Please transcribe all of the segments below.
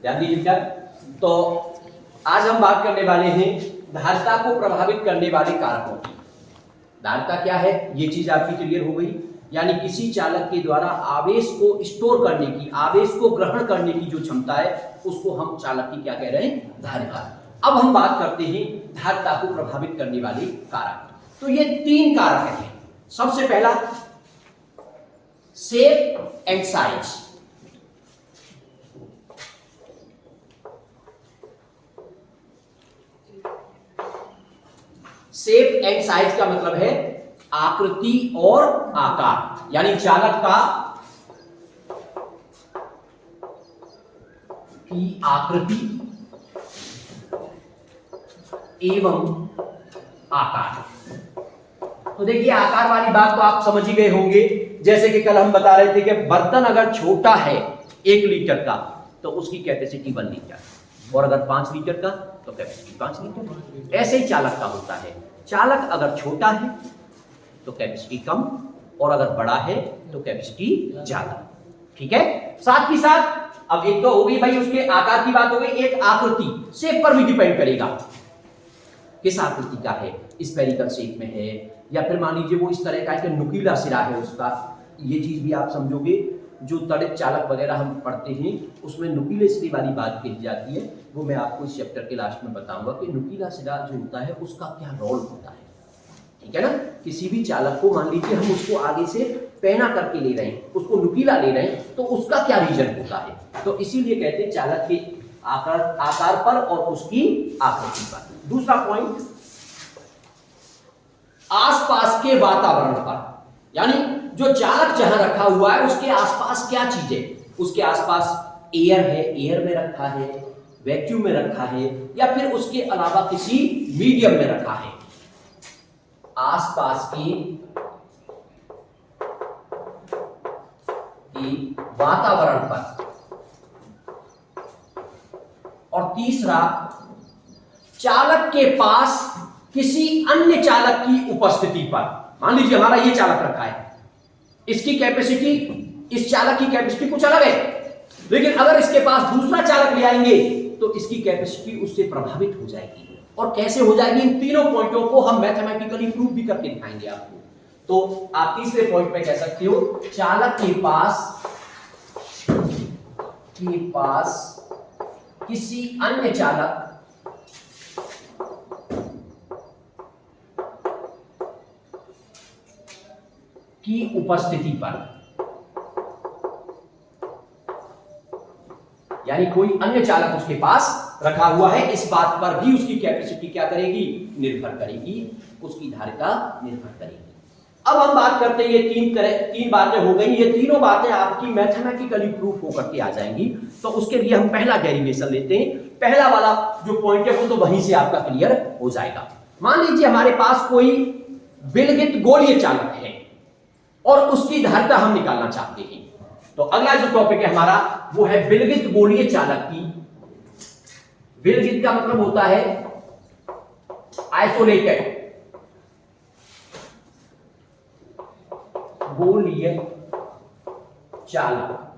ध्यान दीजिएगा। तो आज हम बात करने वाले हैं धारिता को प्रभावित करने वाले कारकों की। धारिता क्या है, ये चीज आपकी क्लियर हो गई। यानी किसी चालक के द्वारा आवेश को स्टोर करने की, आवेश को ग्रहण करने की जो क्षमता है, उसको हम चालक की क्या कह रहे हैं, धारिता। अब हम बात करते हैं धारिता को प्रभावित करने वाले कारक। तो ये 3 कारक हैं। सबसे पहला shape and size. Shape and size का मतलब है आकृति और आकार, यानी चालक का की आकृति एवं आकार। तो देखिए, आकार वाली बात तो आप समझ ही गए होंगे। जैसे कि कल हम बता रहे थे कि बर्तन अगर छोटा है 1 लीटर का तो उसकी कैपेसिटी 1 लीटर, और अगर 5 लीटर का तो कैपेसिटी 5 लीटर। ऐसे ही चालक का होता है। चालक अगर छोटा है तो कैपेसिटी कम, और अगर बड़ा है तो कैपेसिटी ज्यादा। ठीक है। साथ ही साथ अब एक तो हो गई भाई उसके आकार की बात हो गई, एक आकृति शेप पर भी डिपेंड करेगा, किस आकृति का है, स्फेरिकल शेप में है या फिर मान लीजिए वो इस तरह का है कि नुकीला सिरा है उसका। ये चीज भी आप समझोगे, जो त्वरित चालक वगैरह हम पढ़ते हैं उसमें नुकीले सिरे वाली बात कही जाती है। वो मैं आपको इस चैप्टर के लास्ट में बताऊंगा कि नुकीला सिरा जो होता है उसका क्या रोल होता है। ठीक है ना। किसी भी चालक को मान लीजिए हम उसको आगे से पैना करके ले रहे हैं, उसको नुकीला ले रहे हैं, तो उसका क्या रीजन होता है। तो इसीलिए कहते हैं चालक के आकार पर और उसकी आकृति पर। दूसरा पॉइंट, आसपास के वातावरण पर, यानी जो चालक जहां रखा हुआ है उसके आसपास क्या चीज है। उसके आसपास एयर है, एयर में रखा है, वैक्यूम में रखा है, या फिर उसके अलावा किसी मीडियम में रखा है। आसपास की वातावरण पर। और तीसरा, चालक के पास किसी अन्य चालक की उपस्थिति पर। मान लीजिए हमारा ये चालक रखा है, इसकी कैपेसिटी, इस चालक की कैपेसिटी कुछ अलग है, लेकिन अगर इसके पास दूसरा चालक ले आएंगे तो इसकी कैपेसिटी उससे प्रभावित हो जाएगी। और कैसे हो जाएगी, इन तीनों पॉइंटों को हम मैथमेटिकली प्रूव भी करके दिखाएंगे आपको। तो आप तीसरे पॉइंट पे कह सकते हो, चालक के पास किसी अन्य चालक की उपस्थिति पर, यानी कोई अन्य चालक उसके पास रखा हुआ है, इस बात पर भी उसकी कैपेसिटी क्या करेगी, निर्भर करेगी, उसकी धारिता निर्भर करेगी। अब हम बात करते हैं, ये 3 बातें हो गई। ये तीनों बातें आपकी मैथमेटिकली प्रूफ होकर के आ जाएंगी। तो उसके लिए हम पहला डेरिवेशन लेते हैं। पहला वाला जो पॉइंट है वो तो वहीं से आपका क्लियर हो जाएगा। मान लीजिए हमारे पास कोई विलगित गोलीय चालक है और उसकी धारिता हम निकालना चाहते हैं। तो अगला जो टॉपिक है हमारा वो है विलगित गोलीय चालक की। विलगित का मतलब होता है आइसोलेटेड, गोलीय चालक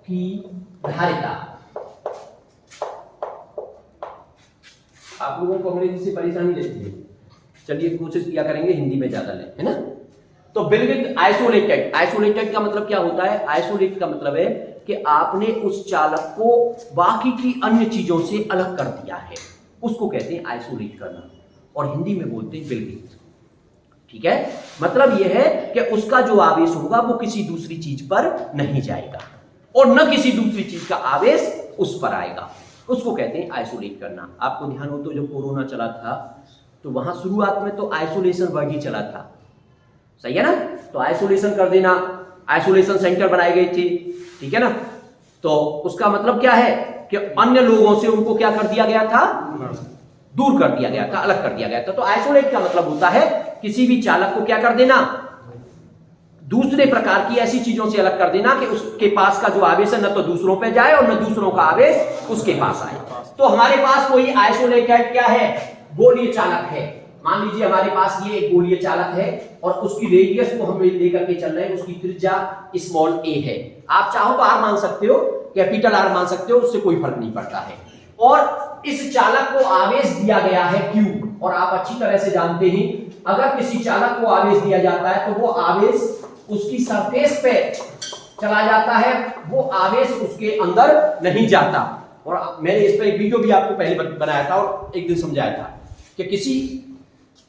की धारिता। आप लोगों को अंग्रेजी से परेशानी रहती है, चलिए कोशिश किया करेंगे हिंदी में ज्यादा लें, है ना। तो विलगित आइसोलेटेड, आइसोलेटेड का मतलब क्या होता है, आइसोलेट का मतलब है कि आपने उस चालक को बाकी की अन्य चीजों से अलग कर दिया है, उसको कहते हैं आइसोलेट करना, और हिंदी में बोलते हैं विलगित। ठीक है। मतलब यह है कि उसका जो आवेश होगा वो किसी दूसरी चीज पर नहीं जाएगा और न किसी दूसरी चीज का आवेश उस पर आएगा, उसको कहते हैं आइसोलेट करना। आपको ध्यान हो तो जब कोरोना चला था तो वहां शुरुआत में तो आइसोलेशन वर्ड ही चला था, सही है ना। तो आइसोलेशन कर देना, आइसोलेशन सेंटर बनाए गए थे, ठीक है ना। तो उसका मतलब क्या है कि अन्य लोगों से उनको क्या कर दिया गया था, दूर कर दिया गया था, अलग कर दिया गया था। तो आइसोलेट का मतलब होता है किसी भी चालक को क्या कर देना, दूसरे प्रकार की ऐसी चीजों से अलग कर देना कि उसके पास का जो आवेश है न तो दूसरों पे जाए और न दूसरों का आवेश उसके पास आए। तो हमारे पास कोई आइसोलेटेड क्या है, गोलीय चालक है। मान लीजिए हमारे पास ये एक गोलीय चालक है और उसकी रेडियस को हम लेकर के चल रहे हैं, उसकी त्रिज्या स्मॉल a है। आप चाहो तो r मान सकते हो, कैपिटल आर मान सकते हो, उससे कोई फर्क नहीं पड़ता है। और इस चालक को आवेश दिया गया है Q, और आप अच्छी तरह से जानते हैं अगर किसी चालक को आवेश दिया जाता है तो वो आवेश उसकी सरफेस पे चला जाता है, वो आवेश उसके अंदर नहीं जाता। और मैंने इस पर एक वीडियो भी आपको पहले बनाया था और एक दिन समझाया था कि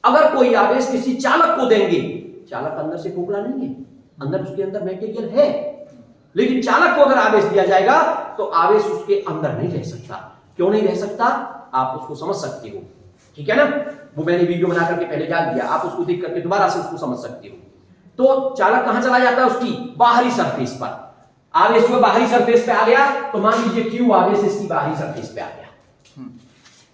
अगर कोई आवेश किसी चालक को देंगे, चालक अंदर से खोखला नहीं है, अंदर उसके अंदर मटेरियल है, लेकिन चालक को अगर आवेश दिया जाएगा तो आवेश उसके अंदर नहीं रह सकता। क्यों नहीं रह सकता, आप उसको समझ सकते हो, ठीक है ना। वो मैंने वीडियो बना करके पहले डाल दिया, आप उसको देख करके दोबारा से उसको समझ सकते हो। तो चालक कहां चला जाता है, उसकी बाहरी सरफेस पर। आवेश जो बाहरी सरफेस पे आ गया तो मान लीजिए Q आवेश इसकी बाहरी सरफेस पे आ गया।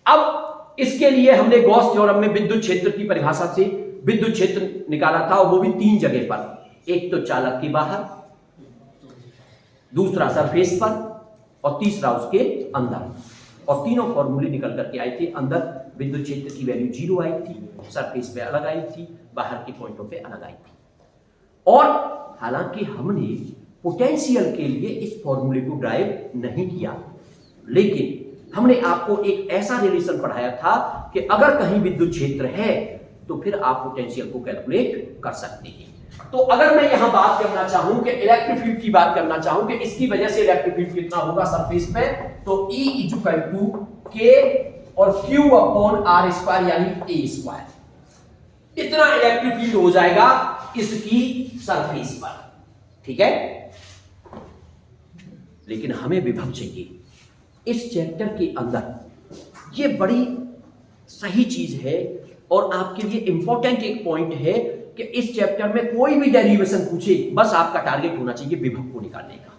अब इसके लिए हमने गॉस थ्योरम में विद्युत क्षेत्र की परिभाषा से विद्युत क्षेत्र निकाला था, और वो भी 3 जगह पर, एक तो चालक के बाहर, दूसरा सरफेस पर, और तीसरा उसके अंदर। और तीनों फॉर्मूले निकल करके आए थे। अंदर विद्युत क्षेत्र की वैल्यू 0 आई थी, सरफेस पे अलग आई थी, बाहर के पॉइंटों पे अलग आई थी। और हालांकि हमने पोटेंशियल के लिए इस फॉर्मूले को ड्राइव नहीं किया, लेकिन हमने आपको एक ऐसा रिलेशन पढ़ाया था कि अगर कहीं विद्युत क्षेत्र है तो फिर आप पोटेंशियल को कैलकुलेट कर सकते हैं। तो अगर मैं यहां बात करना चाहूं कि इलेक्ट्रिक फील्ड की बात करना चाहूं कि इसकी वजह से इलेक्ट्रिक फील्ड कितना होगा सरफेस पे, तो E इक्वल टू K और Q अपॉन R स्क्वायर यानी A स्क्वायर, इतना इलेक्ट्रिक फील्ड हो जाएगा इसकी सरफेस पर, ठीक है। लेकिन हमें विभव चाहिए इस चैप्टर के अंदर। ये बड़ी सही चीज है और आपके लिए इंपॉर्टेंट एक पॉइंट है कि इस चैप्टर में कोई भी डेरिवेशन पूछे, बस आपका टारगेट होना चाहिए विभव को निकालने का।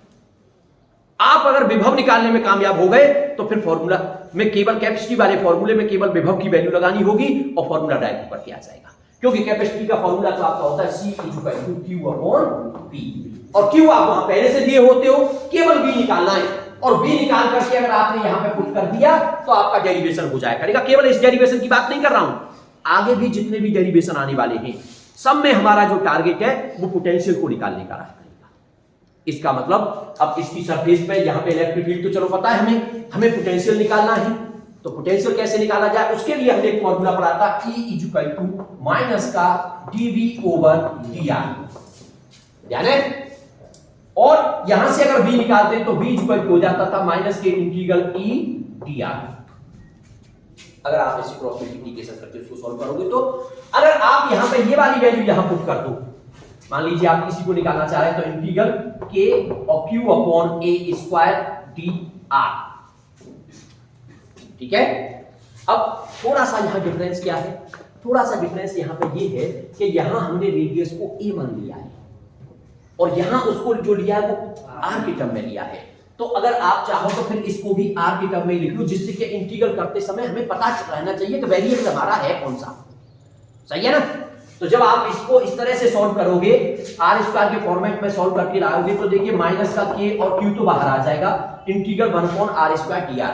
आप अगर विभव निकालने में कामयाब हो गए तो फिर फॉर्मूला में केवल कैपेसिटी वाले फॉर्मूले में केवल विभव की वैल्यू लगानी होगी और फॉर्मूला डायरेक्ट ऊपर के आ जाएगा। क्योंकि कैपेसिटी का फॉर्मूला तो आपका होता है C equal to Q upon P, और Q आप वहां पहले से दिए होते हो, केवल B निकालना है। और B निकाल करके अगर आपने यहां पे पुट कर दिया तो आपका डेरिवेशन हो जाएगा। करेगा, केवल इस डेरिवेशन की बात नहीं कर रहा हूं, आगे भी जितने भी डेरिवेशन आने वाले हैं सब में हमारा जो टारगेट है वो पोटेंशियल को निकालने का रहेगा। इसका मतलब अब इसकी सरफेस पे यहां पे इलेक्ट्रिक फील्ड तो चलो पता है हमें पोटेंशियल निकालना है। तो पोटेंशियल कैसे निकाला जाए, उसके लिए हमने एक फॉर्मूला पढ़ा था, E इक्वल टू माइनस का dV ओवर dr, ध्यान है। और यहां से अगर V निकालते हैं तो V इक्वल हो जाता था माइनस के इंटीग्रल E dr। अगर आप इसे क्रॉस मल्टीप्लिकेशन करके उसको सॉल्व करोगे तो अगर आप यहां पे ये वाली वैल्यू यहां पुट कर दो, मान लीजिए आप इसी को निकालना चाह रहे हैं, तो इंटीग्रल K और Q upon A square dr, ठीक है। अब थोड़ा सा यहां डिफरेंस क्या है, थोड़ा सा डिफरेंस यहां पे ये है कि यहां हमने रेडियस को a मान लिया है और यहां उसको जो लिया है वो r के टर्म में लिया है। तो अगर आप चाहो तो फिर इसको भी r के टर्म में लिख लो, जिससे कि इंटीग्रल करते समय हमें पता रहना चाहिए कि वेरिएबल हमारा है कौन सा, सही है ना। तो जब आप इसको इस तरह से सॉल्व करोगे, r स्क्वायर के फॉर्मेट में सॉल्व करके लाओगे तो देखिए माइनस का k और q तो बाहर आ जाएगा, integral 1/r square dr,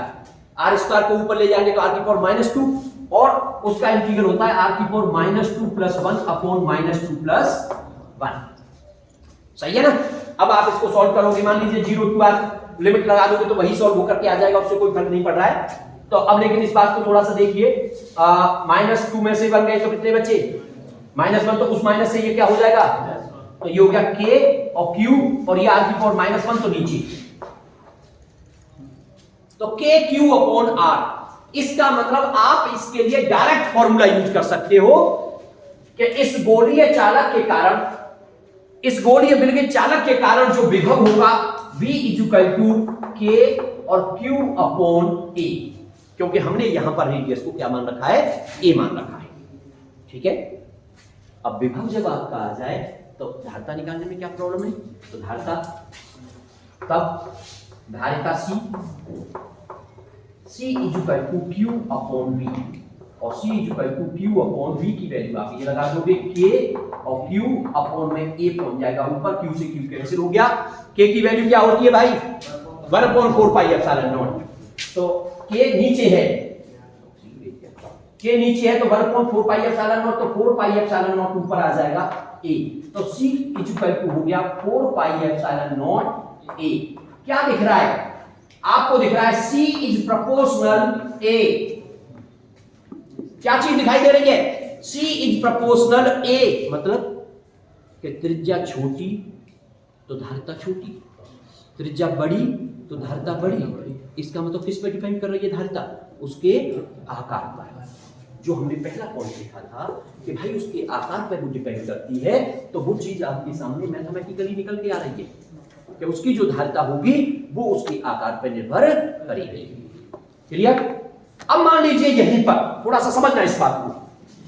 r square को ऊपर ले जाएंगे तो r की पावर -2 और उसका इंटीग्रल होता है r की पावर -2 + 1 अपॉन -2 + 1, सही है ना। अब आप इसको सॉल्व करोगे, मान लीजिए 0 टू r लिमिट लगा दोगे तो वही सॉल्व होकर के आ जाएगा, उससे कोई फर्क नहीं पड़ रहा है। तो अब लेकिन इस बात को थोड़ा सा देखिए, -2 में से 1 गए तो कितने बचे, -1, तो उस माइनस से ये क्या हो जाएगा, तो ये हो गया k और q और ये r की पावर -1 तो नीचे, तो k q अपॉन r। इसका मतलब आप इसके लिए डायरेक्ट फॉर्मूला यूज कर सकते हो कि इस गोलीय चालक के कारण, इस गोलीय बिल के चालक के कारण जो विभव होगा V इक्वल टू K और Q अपॉन A, क्योंकि हमने यहां पर रेडियस को क्या मान रखा है, A मान रखा है, ठीक है। अब विभव जब आपका आ जाए तो धारिता निकालने में क्या प्रॉब्लम है, तो धारिता तब धारिता C equal to Q upon V, और C equal to Q upon V की वैल्यू आप ये लगा दोगे, K और Q अपॉन में A पहुंच जाएगा ऊपर, Q से Q कैंसिल हो गया, K की वैल्यू क्या होती है भाई 1/4 पाई एप्सिलॉन नॉट, तो K नीचे है, K नीचे है तो 1/4 पाई एप्सिलॉन नॉट, तो 4 पाई एप्सिलॉन नॉट ऊपर आ जाएगा A, तो C इक्वल टू हो गया 4 पाई एप्सिलॉन नॉट A। क्या दिख रहा है, आपको दिख रहा है C इज प्रोपोर्शनल A, क्या चीज दिखाई दे रही है? C इज प्रोपोर्शनल A, मतलब कि त्रिज्या छोटी तो धारिता छोटी, त्रिज्या बड़ी तो धारिता बड़ी। इसका मतलब किस पे डिपेंड कर रही है धारिता? उसके आकार पर। जो हमने पहला पॉइंट देखा था कि भाई उसके आकार पर वो डिपेंड करती है, तो वो चीज आपके सामने मैथमेटिकली निकल के आ रही है कि उसकी जो धारिता होगी वो उसके आकार पर निर्भर करेगी। क्लियर? अब मान लीजिए यहीं पर थोड़ा सा समझना इस बात को,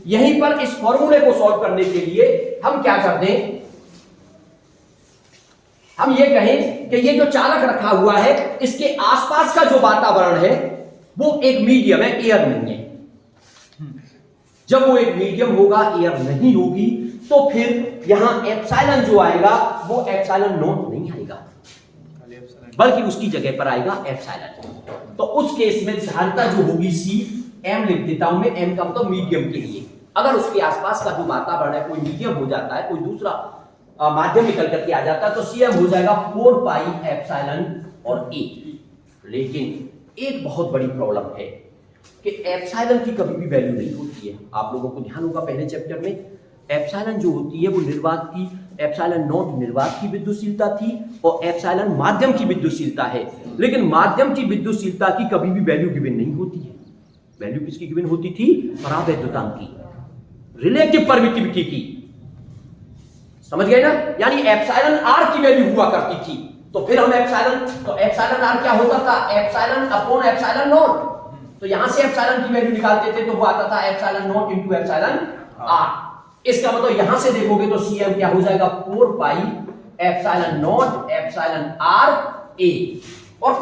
यहीं पर इस फॉर्मूले को सॉल्व करने के लिए हम क्या कर दें, हम ये कहें कि ये जो चालक रखा हुआ है इसके आसपास का जो वातावरण है वो एक मीडियम है, एयर नहीं है। जब वो एक मीडियम होगा, एयर नहीं होगी, तो फिर यहां एप्सिलॉन जो आएगा वो एप्सिलॉन नॉट नहीं आएगा, बल्कि उसकी जगह पर आएगा एप्सिलॉन। तो उस केस में धारिता जो होगी C, M लिख देता हूं मैं, M का मतलब मीडियम के लिए। अगर उसके आसपास का जो वातावरण है कोई मीडियम हो जाता है, कोई दूसरा माध्यम निकल करके आ जाता है, तो CM हो जाएगा 4 पाई एप्सिलॉन और A। लेकिन एक बहुत बड़ी प्रॉब्लम है कि एप्सिलॉन की कभी भी वैल्यू नहीं होती है। आप लोगों को ध्यान होगा पहले चैप्टर में एप्सिलॉन जो होती है वो निर्वात की, एप्सिलॉन नॉट निर्वात की विद्युतशीलता थी और एप्सिलॉन माध्यम की विद्युतशीलता है। लेकिन माध्यम की विद्युतशीलता की कभी भी वैल्यू गिवन नहीं होती है। वैल्यू किसकी गिवन होती थी? परावैद्युतांक की, रिलेटिव परमिटिविटी की। समझ गए ना? यानी एप्सिलॉन आर की वैल्यू हुआ करती थी, तो फिर हम एप्सिलॉन आर क्या होता था? Epsilon upon epsilon not. तो यहां से एप्सिलॉन की वैल्यू निकालते थे तो वो आता था epsilon naught into epsilon r. इसका मतलब यहां से देखोगे तो CM क्या हो जाएगा? 4 pi epsilon naught epsilon r A। और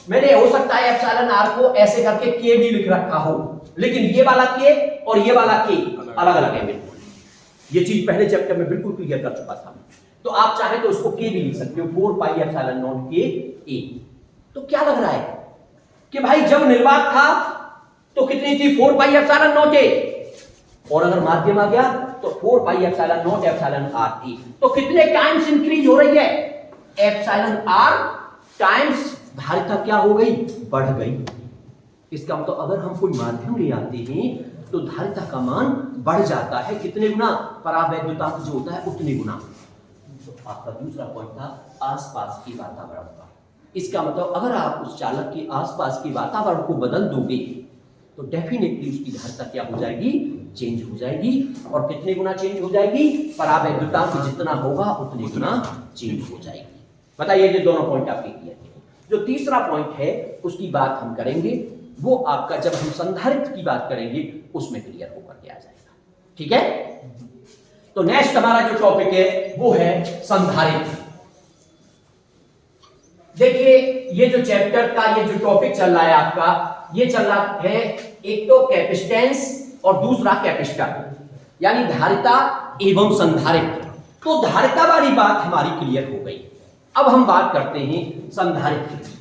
मैंने हो सकता है एप्सिलॉन आर को ऐसे करके KD लिख रखा हो, लेकिन ये वाला K और ये वाला K अलग अलग है बिल्कुल। ये चीज पहले चैप्टर में बिल्कुल क्लियर कर चुका था। तो आप चाहे तो उसको K भी लिख सकते हो, 4 pi epsilon not K A। तो क्या लग रहा है कि भाई जब निर्वात था तो कितनी थी? 4 पाई एप्सिलॉन नॉट A, और अगर माध्यम आ गया तो 4 pi epsilon naught epsilon r T। तो कितने टाइम्स इंक्रीज हो रही है? एप्सिलॉन आर टाइम्स धारिता क्या हो गई? बढ़ गई। इसका मतलब अगर हम कोई माध्यम ले आते हैं तो धारिता का मान बढ़ जाता है। कितने गुना? परावैद्युतांक जो होता है उतने गुना। तो आपका दूसरा पॉइंट था आसपास के वातावरण का। इसका मतलब अगर आप उस चालक के आसपास के वातावरण को बदल दोगे तो डेफिनेटली उसकी धारिता क्या हो जाएगी? चेंज हो जाएगी। और कितने गुना चेंज हो जाएगी? परावैद्युतांक जितना होगा उतने गुना चेंज हो जाएगी। बताइए, ये दोनों पॉइंट आपके क्लियर है। जो तीसरा पॉइंट है उसकी बात हम करेंगे, वो आपका जब हम संधारित्र की बात करेंगे उसमें क्लियर होकर के आ जाएगा। ठीक है? तो नेक्स्ट हमारा जो टॉपिक है वो है संधारित्र। देखिए, ये जो चैप्टर का ये जो टॉपिक चल रहा है आपका, ये चल रहा है एक तो कैपेसिटेंस और दूसरा कैपेसिटर, यानी धारिता एवं संधारित्र। तो धारिता वाली बात हमारी क्लियर हो गई। अब हम बात करते हैं संधारित्र की।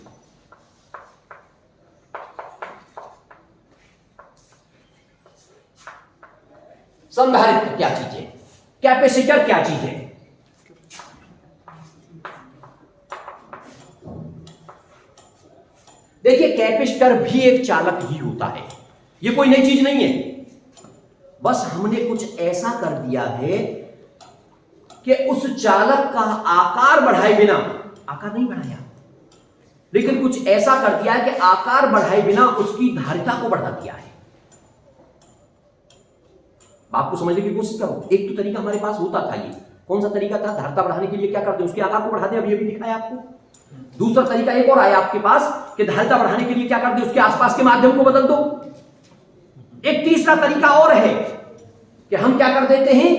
संधारित्र क्या चीज है? कैपेसिटर क्या चीज है? देखिए, कैपेसिटर भी एक चालक ही होता है, ये कोई नई चीज नहीं है। बस हमने कुछ ऐसा कर दिया है कि उस चालक का आकार बढ़ाए बिना, आकार नहीं बढ़ाया, लेकिन कुछ ऐसा कर दिया है कि आकार बढ़ाए बिना उसकी धारिता को बढ़ा दिया है। बात को समझने की कोशिश करो। एक तो तरीका हमारे पास होता था, ये कौन सा तरीका था? धारिता बढ़ाने के लिए क्या करते? उसके आकार को बढ़ा दे, अभी भी दिखाया आपको। दूसरा तरीका एक और आया आपके पास कि धारिता बढ़ाने के लिए क्या कर दे? उसके आसपास के माध्यम को बदल दो। एक तीसरा तरीका और है कि हम क्या कर देते हैं,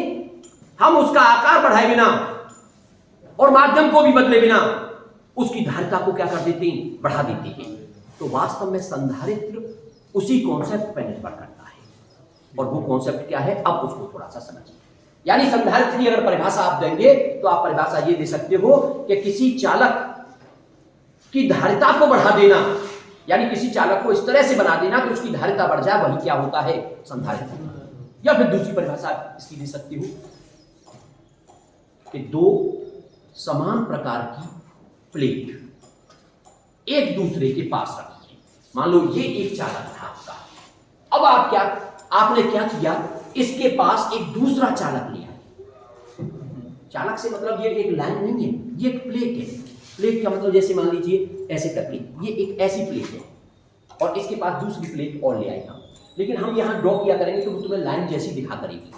हम उसका आकार बढ़ाए बिना और माध्यम को भी बदले बिना उसकी धारिता को क्या कर देते हैं? बढ़ा देते हैं। तो वास्तव में संधारित्र उसी कॉन्सेप्ट पर निर्भर करता है, और वो कॉन्सेप्ट क्या है अब उसको थोड़ा सा समझिए। यानी संधारित्र की अगर परिभाषा आप देंगे तो आप परिभाषा ये दे सकते हो कि किसी चालक की धारिता को बढ़ा देना, यानी किसी चालक को इस तरह से बना देना कि उसकी धारिता बढ़ जाए, वही क्या होता है? संधारित्र। या फिर दूसरी परिभाषा इसकी दे सकती हूं कि दो समान प्रकार की प्लेट एक दूसरे के पास रखिए। मान लो ये एक चालक था आपका, अब आपने क्या किया, इसके पास एक दूसरा चालक लिया। चालक से मतलब ये एक लाइन नहीं है, ये एक प्लेट है। प्लेट का मतलब जैसे मान लीजिए ऐसे करके, ये एक ऐसी प्लेट है और इसके पास दूसरी प्लेट और ले आएगा, लेकिन हम यहाँ ड्रॉ किया करेंगे तो वो तुम्हें लाइन जैसी दिखा करेगी।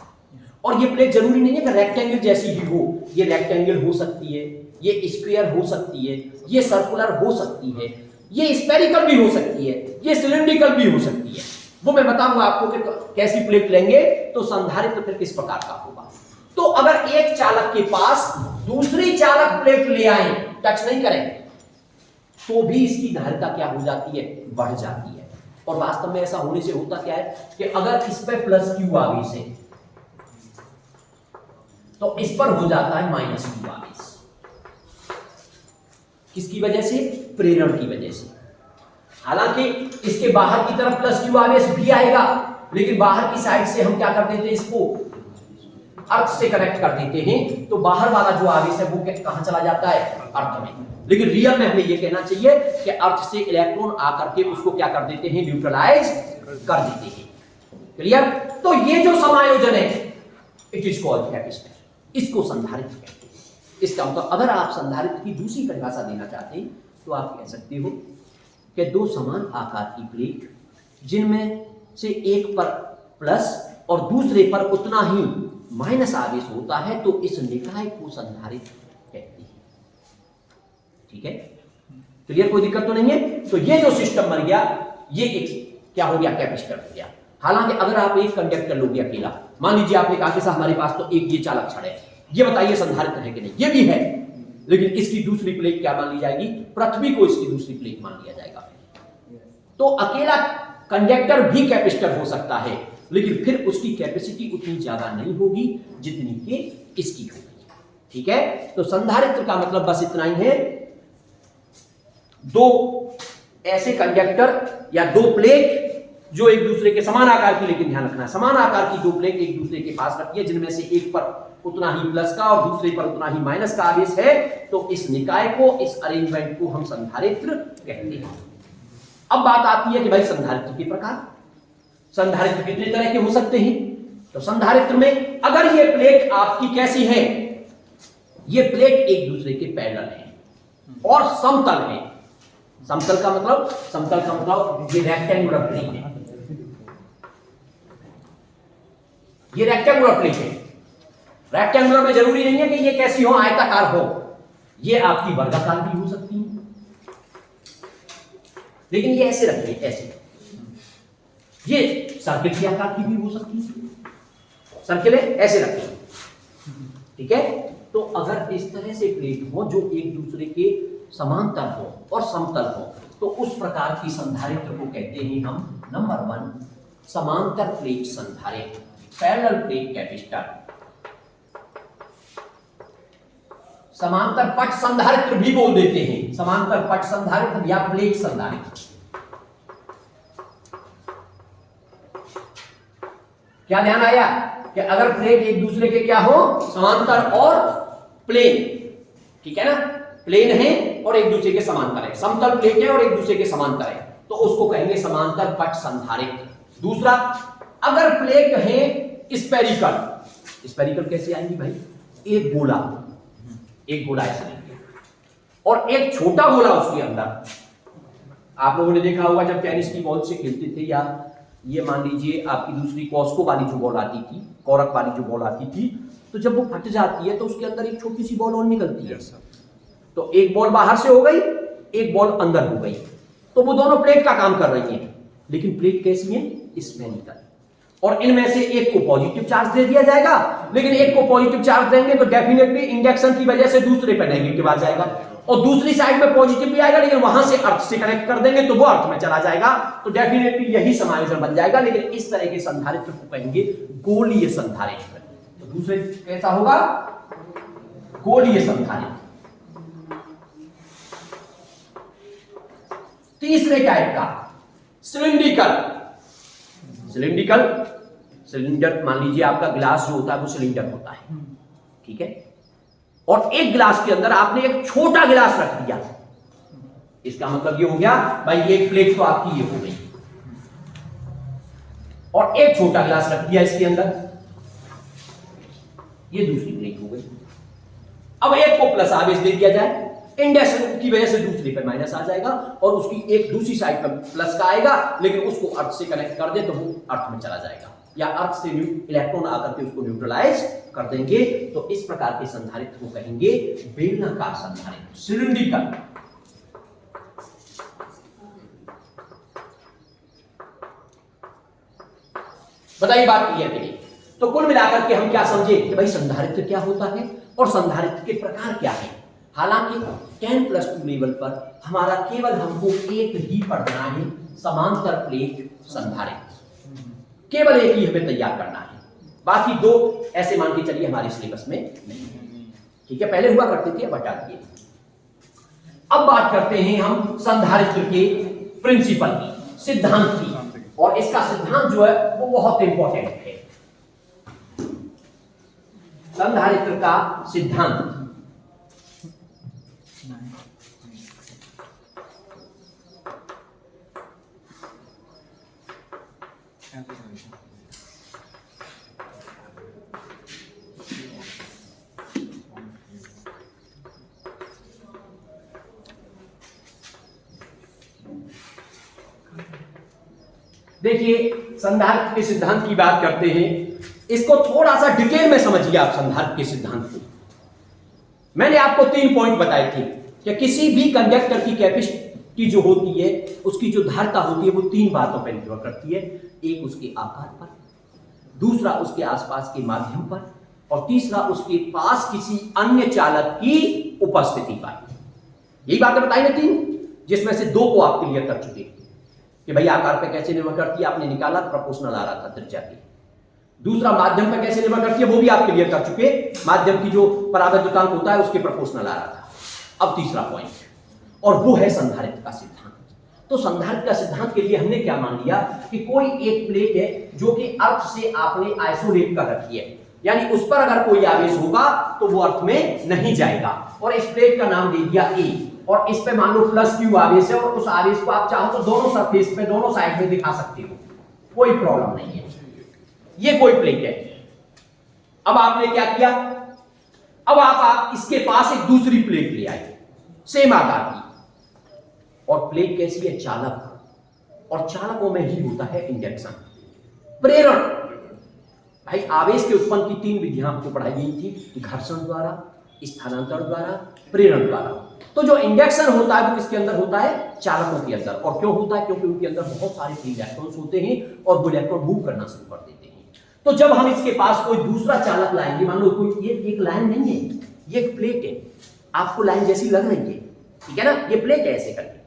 और ये प्लेट जरूरी नहीं है कि रेक्टेंगल जैसी ही हो, ये रेक्टेंगल हो सकती है, ये स्क्वायर हो सकती है, ये सर्कुलर हो सकती है, ये स्फेरिकल भी हो सकती है, ये सिलिंड्रिकल भी हो सकती है। वो मैं बताऊंगा आपको कि कैसी प्लेट लेंगे तो संधारित्र फिर किस प्रकार का होगा। तो अगर एक चालक के पास दूसरी चालक प्लेट ले आए, टच नहीं करें, तो भी इसकी धारिता क्या हो जाती है, बढ़ जाती है। और वास्तव में ऐसा होने से होता क्या है कि अगर इस पे प्लस क्यू आवेश है तो इस पर हो जाता है माइनस क्यू आवेश। किसकी वजह से, प्रेरण की वजह से। हालांकि इसके बाहर की तरफ प्लस क्यू आवेश भी आएगा, लेकिन बाहर की साइड से हम क्या कर देते हैं, इसको अर्थ से कनेक्ट कर देते हैं, तो बाहर वाला जो आवेश है वो कहां चला जाता है, अर्थ में। लेकिन रियल में हमें ये कहना चाहिए कि अर्थ से इलेक्ट्रॉन आकर के उसको क्या कर देते हैं, न्यूट्रलाइज कर देते हैं। क्लियर। तो ये जो समायोजन है इट इज कॉल्ड कैपेसिटर, इसको संधारित्र कहते हैं। इसका मतलब अगर आप संधारित्र की दूसरी परिभाषा देना चाहते हैं तो आप कह सकते हो कि दो समान आकार की प्लेट जिनमें से एक पर प्लस और दूसरे पर उतना ही माइनस आवेश होता है, तो इस निकाय को संधारित्र कहते हैं। ठीक है, क्लियर, कोई दिक्कत तो नहीं है। तो ये जो सिस्टम बन गया, ये एक क्या हो गया, कैपेसिटर हो गया। हालांकि अगर आप एक कंडक्टर लोगे अकेला, मान लीजिए आपने कहा कि साहब हमारे पास तो एक ये चालक छड़ है, ये बताइए संधारित्र है कि नहीं, ये भी है, लेकिन इसकी दूसरी प्लेट क्या मान ली जाएगी, पृथ्वी को इसकी दूसरी प्लेट मान लिया जाएगा। तो अकेला कंडक्टर भी कैपेसिटर हो सकता है, लेकिन फिर उसकी कैपेसिटी उतनी ज्यादा नहीं होगी जितनी कि इसकी होगी। ठीक है, तो संधारित्र का मतलब बस इतना ही है, दो ऐसे कंडक्टर या दो प्लेट जो एक दूसरे के समान आकार की, लेकिन ध्यान रखना समान आकार की दो प्लेट एक दूसरे के पास रखिए, जिनमें से एक पर उतना ही प्लस का और दूसरे पर उतना ही माइनस का आवेश है, तो इस निकाय को, इस अरेंजमेंट को हम संधारित्र कहते हैं। अब बात आती है कि भाई संधारित्र के प्रकार, संधारित्र कितने तरह के हो सकते हैं। तो संधारित्र में अगर ये प्लेट आपकी कैसी है, ये प्लेट एक दूसरे के पैरेलल है और समतल है। समतल का मतलब ये रेक्टेंगुलर प्लेट है, ये रेक्टेंगुलर प्लेट है। रेक्टेंगुलर में जरूरी नहीं है कि ये कैसी हो, आयताकार हो, ये आपकी वर्गाकार भी हो सकती है, लेकिन ये ऐसे रखिए, ऐसे। ये सर्किल के आकार की भी हो सकती है, सर्किल है, ऐसे रखिए। ठीक है, तो अगर इस तरह से प्लेट हो जो एक दूसरे के समांतर हो और समतल हो, तो उस प्रकार की संधारित्र को कहते हैं हम, नंबर 1 समांतर प्लेट संधारित्र, पैरेलल प्लेट कैपेसिटर। समांतर पट संधारित्र भी बोल देते हैं, समांतर पट संधारित्र या प्लेट संधारित्र। क्या ध्यान आया कि अगर प्लेट एक दूसरे के क्या हो, समांतर और प्लेन, ठीक है ना, प्लेन है और एक दूसरे के समांतर है, समतल प्लेट है और एक दूसरे के समांतर है, तो उसको कहेंगे समांतर पट संधारित्र। दूसरा, अगर प्लेट है स्फेरिकल, स्फेरिकल कैसे आएंगी भाई, एक गोला ऐसे लेंगे और एक छोटा गोला उसके अंदर। आप लोगों ने देखा होगा जब टेनिस की बॉल से खेलते थे, या ये मान लीजिए आपकी दूसरी कॉस्को वाली जो बॉल आती थी, कॉर्क वाली जो बॉल आती थी, तो जब वो फट जाती है तो उसके अंदर एक छोटी सी बॉल और निकलती है। तो एक बॉल बाहर से हो गई, एक बॉल अंदर हो गई, तो वो दोनों प्लेट का काम कर रही हैं, लेकिन प्लेट कैसी है, स्फेरिकल। और इनमें से एक को पॉजिटिव चार्ज दे दिया जाएगा, लेकिन एक को पॉजिटिव चार्ज देंगे तो डेफिनेटली इंडक्शन की वजह से दूसरे पे नेगेटिव आ जाएगा, और दूसरी साइड में पॉजिटिव भी आएगा, लेकिन वहां से अर्थ से कनेक्ट कर देंगे तो वो अर्थ में चला जाएगा, तो डेफिनेटली यही समायोजन बन जाएगा। लेकिन इस तरह के संधारित्र को कहेंगे गोलीय संधारित्र। तो दूसरे कैसा होगा, गोलीय संधारित्र। तीसरे टाइप का सिलिंड्रिकल। सिलेंडर मान लीजिए आपका गिलास जो होता है वो सिलेंडर होता है, ठीक है, और एक गिलास के अंदर आपने एक छोटा गिलास रख दिया, इसका मतलब ये हो गया भाई एक प्लेट तो आपकी ये हो गई और एक छोटा गिलास रख दिया इसके अंदर, ये दूसरी प्लेट हो गई। अब एक को प्लस आवेश दे दिया जाए, इंडक्शन की वजह से दूसरे पे माइनस आ जाएगा और उसकी एक दूसरी साइड पर प्लस का आएगा, लेकिन उसको अर्थ से कनेक्ट कर दे तो वो अर्थ में चला जाएगा या अर्थ से इलेक्ट्रॉन आकर के उसको न्यूट्रलाइज कर देंगे। तो इस प्रकार के संधारित्र को कहेंगे बेलनाकार संधारित्र, सिलिंड्रिकल। बताइए बात क्लियर के लिए। तो कुल मिलाकर के हम क्या समझे कि भाई संधारित्र क्या होता है और संधारित्र के प्रकार क्या है। हालांकि 10+2 लेवल पर हमारा केवल हमको एक ही पढ़ना है, समांतर प्लेट संधारित्र, केवल एक ही हमें तैयार करना है, बाकी दो ऐसे मान के चलिए हमारे सिलेबस में नहीं है। ठीक है, पहले हुआ करते थे, अब हटा दिए। अब बात करते हैं हम संधारित्र के प्रिंसिपल की, सिद्धांत की, और इसका सिद्धांत जो है वो बहुत इंपॉर्टेंट है। संधारित्र का सिद्धांत देखिए, संधारित्र के सिद्धांत की बात करते हैं, इसको थोड़ा सा डिटेल में समझिए आप संधारित्र के सिद्धांत को। मैंने आपको 3 पॉइंट बताए थे कि किसी भी कंडक्टर की कैपेसिटी जो होती है, उसकी जो धारिता होती है, वो 3 बातों पर निर्भर करती है। एक उसके आकार पर, दूसरा उसके आसपास के माध्यम पर, और तीसरा उसके पास किसी अन्य चालक की उपस्थिति पर। यही बातें बताई ना 3, जिसमें से 2 को आप क्लियर कर चुके कि भाई आकार पे कैसे निर्भर करती है, आपने निकाला, प्रोपोर्शनल आ रहा था त्रिज्या के। दूसरा माध्यम पे कैसे निर्भर करती है, वो भी आप क्लियर कर चुके, माध्यम की जो परावर्तकांक होता है उसके प्रोपोर्शनल आ रहा था। अब तीसरा पॉइंट, और वो है संधारित्र का सिद्धांत। तो संधारित्र का सिद्धांत के लिए हमने क्या मान लिया कि कोई एक प्लेट है जो कि अर्थ से आपने आइसोलेट कर रखी है, यानी उस पर अगर कोई आवेश होगा तो वो अर्थ में नहीं जाएगा, और इस प्लेट का नाम दे दिया ए, और इस पे मान लो +Q आवेश है, और उस आवेश को आप चाहो तो दोनों सरफेस पे, दोनों साइड में दिखा सकते हो, कोई प्रॉब्लम नहीं है। ये कोई प्लेट है। अब आपने क्या किया, अब आप इसके पास एक दूसरी प्लेट ले आए सेम आकार की, और प्लेट कैसी है, चालक, और चालकों में ही होता है इंजेक्शन, प्रेरण। भाई आवेश के उत्पन्न की 3 विधियां आपको पढ़ाई गई थी, घर्षण द्वारा, स्थानांतरण द्वारा, प्रेरण द्वारा। तो जो इंजेक्शन होता है वो किसके अंदर होता है, चालकों के अंदर। और क्यों होता है, क्योंकि उनके अंदर बहुत सारे फ्री इलेक्ट्रॉन्स होते हैं और वो इलेक्ट्रॉन मूव करना शुरू कर देते हैं। तो जब हम इसके पास कोई दूसरा चालक लाएंगे, मान लो कोई ये एक लाइन नहीं है, ये एक प्लेट है, आपको लाइन जैसी लग रही है, ठीक है ना, ये प्लेट है ऐसे करके,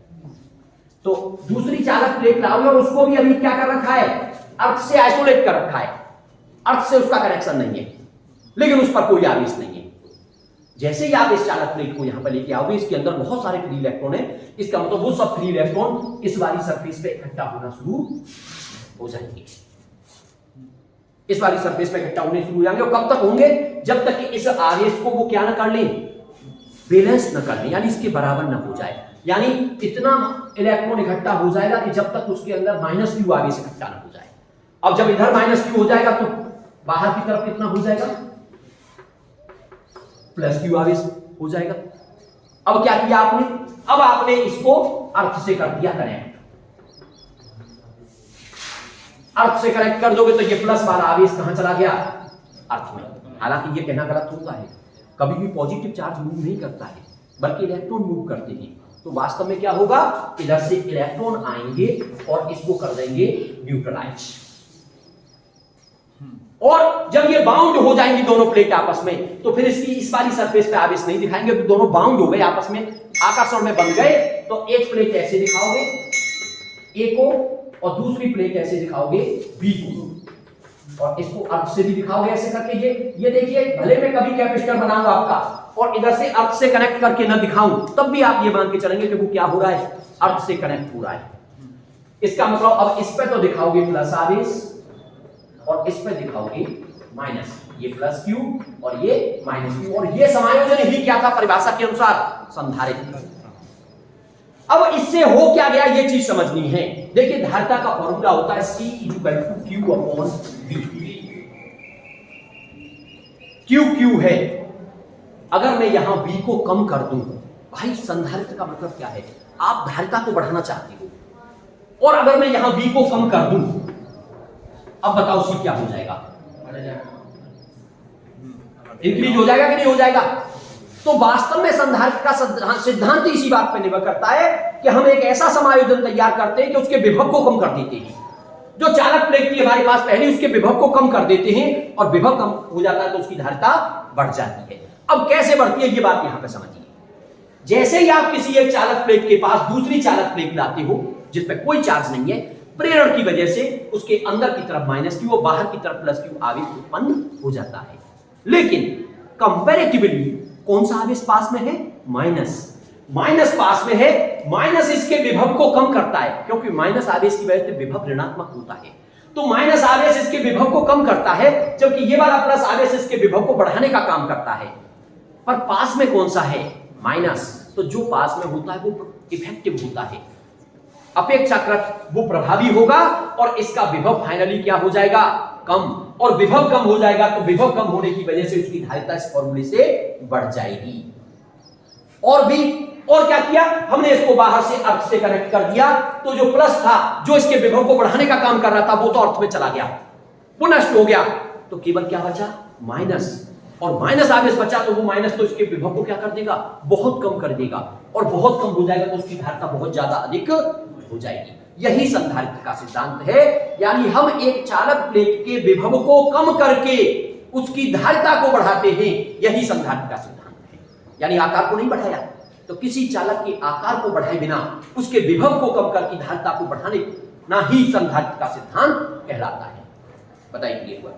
तो दूसरी चालक प्लेट लाओगे और उसको भी अभी क्या कर रखा है, अर्थ से आइसोलेट कर रखा है, अर्थ से उसका कनेक्शन नहीं है, लेकिन उस पर कोई आवेश नहीं है। जैसे ही आप इस चालक प्लेट को यहां पर लेके आओगे, इसके अंदर बहुत सारे फ्री इलेक्ट्रॉन है, इसका मतलब वो सब फ्री इलेक्ट्रॉन इस वाली सरफेस पे इकट्ठा होना शुरू हो जाएंगे, इस वाली सरफेस पे इकट्ठा होने शुरू हो जाएंगे। और कब तक होंगे, जब तक कि इस आवेश को वो क्या ना कर ले, बैलेंस न कर ले, यानी इसके बराबर न हो जाए, यानी इतना इलेक्ट्रॉन इकट्ठा हो जाएगा कि जब तक उसके अंदर -Q आवेश इकट्ठा न हो जाए। अब जब इधर -Q हो जाएगा तो बाहर की तरफ कितना हो जाएगा, +Q आवेश हो जाएगा। अब क्या किया आपने, अब आपने इसको अर्थ से कर दिया कनेक्ट, अर्थ से कनेक्ट कर दोगे तो ये प्लस वाला आवेश कहां चला गया, अर्थ में। हालांकि ये कहना गलत होता है, कभी भी पॉजिटिव चार्ज मूव नहीं करता है, बल्कि इलेक्ट्रॉन मूव करते हैं। तो वास्तव में क्या होगा, इधर से इलेक्ट्रॉन आएंगे और इसको कर देंगे न्यूट्रलाइज, और जब ये बाउंड हो जाएंगी दोनों प्लेट आपस में, तो फिर इसकी इस वाली सरफेस पे आवेश नहीं दिखाएंगे, तो दोनों बाउंड हो गए आपस में, आकर्षण में बन गए। तो एक प्लेट ऐसे दिखाओगे ए को, और दूसरी प्लेट ऐसे दिखाओगे बी को, और इसको अर्थ से भी दिखाओगे ऐसे करके। ये देखिए, भले मैं कभी कैपेसिटर बनाऊंगा आपका और इधर से अर्थ से कनेक्ट करके ना दिखाऊं, तब भी आप ये मान के चलेंगे कि वो क्या हो रहा है, अर्थ से कनेक्ट हो रहा है। इसका मतलब अब इस पे तो दिखाओगे प्लस आवेश, और इस पे दिखाओगे माइनस, ये +Q और ये -Q, और ये समायोजन ही क्या था परिभाषा के अनुसार, संधारित्र। अब इससे हो क्या गया ये चीज समझनी है। देखिए धारिता का फॉर्मूला होता है C = Q/V। Q है। अगर मैं यहां V को कम कर दूं, भाई संधारित्र का मतलब क्या है, आप धारिता को बढ़ाना चाहते हो, और अगर मैं यहां V को कम कर दूं, अब बताओ C क्या हो जाएगा, इंक्रीज हो जाएगा कि नहीं हो जाएगा। तो वास्तव में संधारित्र का सिद्धांत इसी बात पर निर्भर करता है कि हम एक ऐसा समायोजन तैयार करते हैं कि उसके विभव को कम कर देते हैं। जो चालक प्लेट थी हमारे पास पहले, उसके विभव को कम कर देते हैं, और विभव कम हो जाता है तो उसकी धारिता बढ़ जाती है। अब कैसे बढ़ती है ये बात यहां पर समझिए। जैसे ही आप किसी एक चालक प्लेट के पास दूसरी चालक प्लेट लाते हो जिस पर कोई चार्ज नहीं है, प्रेरण की वजह से उसके अंदर की तरफ -Q और बाहर की तरफ +Q आवेश उत्पन्न हो जाता है। लेकिन कंपैरेटिवली कौन सा आवेश पास में है, माइनस पास में है। माइनस इसके विभव को कम करता है, क्योंकि माइनस आवेश की वजह से विभव ऋणात्मक होता है, तो माइनस आवेश इसके विभव को कम करता है, जबकि ये वाला प्लस आवेश इसके विभव को बढ़ाने का काम करता है। पर पास में कौन सा है, माइनस, तो जो पास में होता है वो इफेक्टिव होता है, अपेक्षाकृत वो प्रभावी होगा, और इसका विभव फाइनली क्या हो जाएगा, कम, और विभव कम हो जाएगा, तो विभव कम होने की वजह से उसकी धारिता इस फॉर्मूले से बढ़ जाएगी। और क्या किया हमने, इसको बाहर से अर्थ से कनेक्ट कर दिया, तो जो प्लस था जो इसके विभव को बढ़ाने का काम कर रहा था वो तो अर्थ में चला गया, वो नष्ट हो गया, तो केवल क्या बचा, माइनस, और माइनस आवेश बचा, तो वो माइनस तो इसके विभव को क्या कर देगा, बहुत कम कर देगा, और बहुत कम हो जाएगा तो उसकी धारिता बहुत ज्यादा अधिक हो जाएगी। यही संधारित्र का सिद्धांत है, यानी हम एक चालक प्लेट के विभव को कम करके उसकी धारिता को बढ़ाते हैं, यही संधारित्र का सिद्धांत है। यानी आकार को नहीं बढ़ाया, तो किसी चालक के आकार को बढ़ाए बिना उसके विभव को कम करके धारिता को बढ़ाने ना ही संधारित्र का सिद्धांत कहलाता है। बताइए क्लियर हुआ?